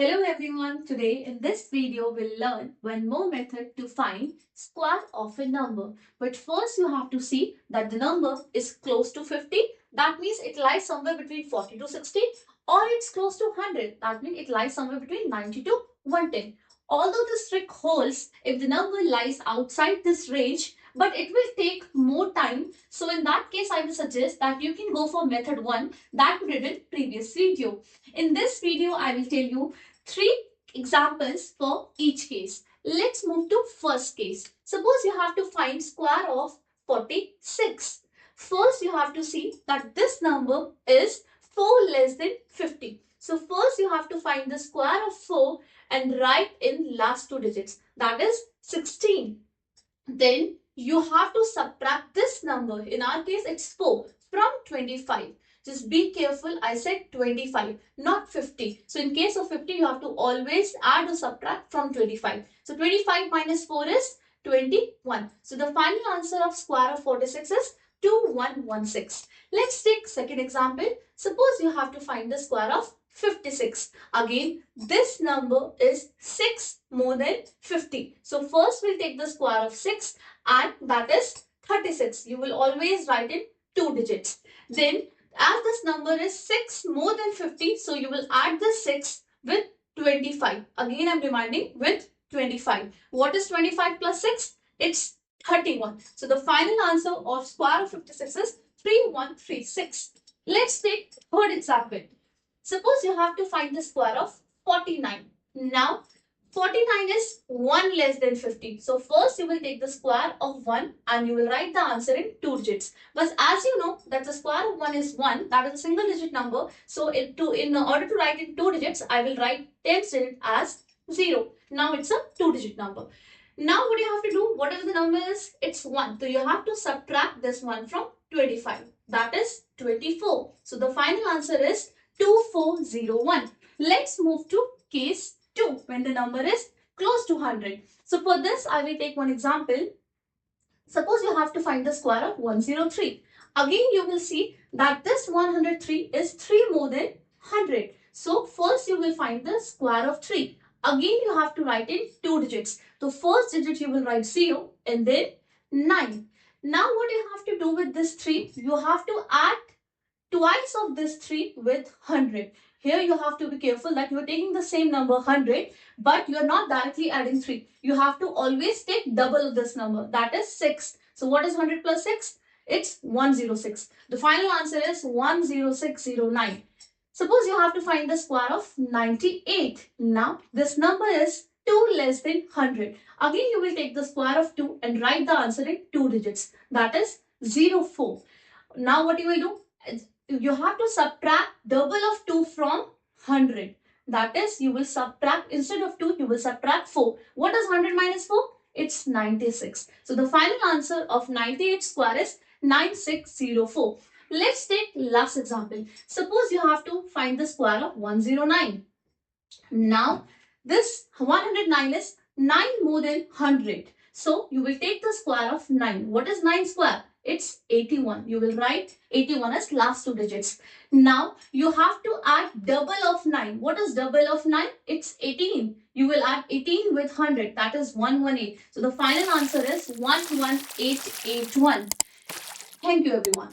Hello everyone, today in this video we'll learn one more method to find square of a number. But first you have to see that the number is close to 50. That means it lies somewhere between 40 to 60, or it's close to 100. That means it lies somewhere between 90 to 110. Although this trick holds if the number lies outside this range, but it will take more time. So in that case I will suggest that you can go for method 1 that we did in previous video. In this video I will tell you three examples for each case. Let's move to first case. Suppose you have to find square of 46. First you have to see that this number is 4 less than 50. So first you have to find the square of 4 and write in last two digits. That is 16. Then you have to subtract this number. In our case it's 4 from 25. Just be careful, I said 25, not 50. So in case of 50, you have to always add or subtract from 25. So 25 minus 4 is 21. So the final answer of square of 46 is 2116. Let's take second example. Suppose you have to find the square of 56. Again, this number is 6 more than 50. So first we'll take the square of 6 and that is 36. You will always write in two digits. Then as this number is 6 more than 50, so you will add the 6 with 25. Again, I'm reminding with 25. What is 25 plus 6? It's 31. So the final answer of square of 56 is 3136. Let's take third example. Suppose you have to find the square of 49. Now, 49 is 1 less than 50. So first you will take the square of 1 and you will write the answer in two digits. But as you know that the square of 1 is 1, that is a single digit number. So in order to write in two digits, I will write 10th digit as 0. Now it's a two digit number. Now what you have to do, whatever the number is, it's 1. So you have to subtract this 1 from 25. That is 24. So the final answer is 2401. Let's move to case 2 when the number is close to 100. So for this I will take one example. Suppose you have to find the square of 103. Again you will see that this 103 is 3 more than 100. So first you will find the square of 3. Again you have to write in two digits. The first digit you will write 0 and then 9. Now what you have to do with this 3? You have to add twice of this 3 with 100. Here you have to be careful that you are taking the same number 100, but you are not directly adding 3. You have to always take double of this number, that is 6. So what is 100 plus 6? It's 106. The final answer is 10609. Suppose you have to find the square of 98. Now this number is 2 less than 100. Again you will take the square of 2 and write the answer in two digits, that is 04. Now what you will do? You have to subtract double of 2 from 100. That is, you will subtract, instead of 2, you will subtract 4. What is 100 minus 4? It's 96. So the final answer of 98 square is 9604. Let's take last example. Suppose you have to find the square of 109. Now, this 109 is 9 more than 100. So you will take the square of 9. What is 9 square? It's 81. You will write 81 as last two digits. Now you have to add double of 9. What is double of 9? It's 18. You will add 18 with 100. That is 118. So the final answer is 11881. Thank you everyone.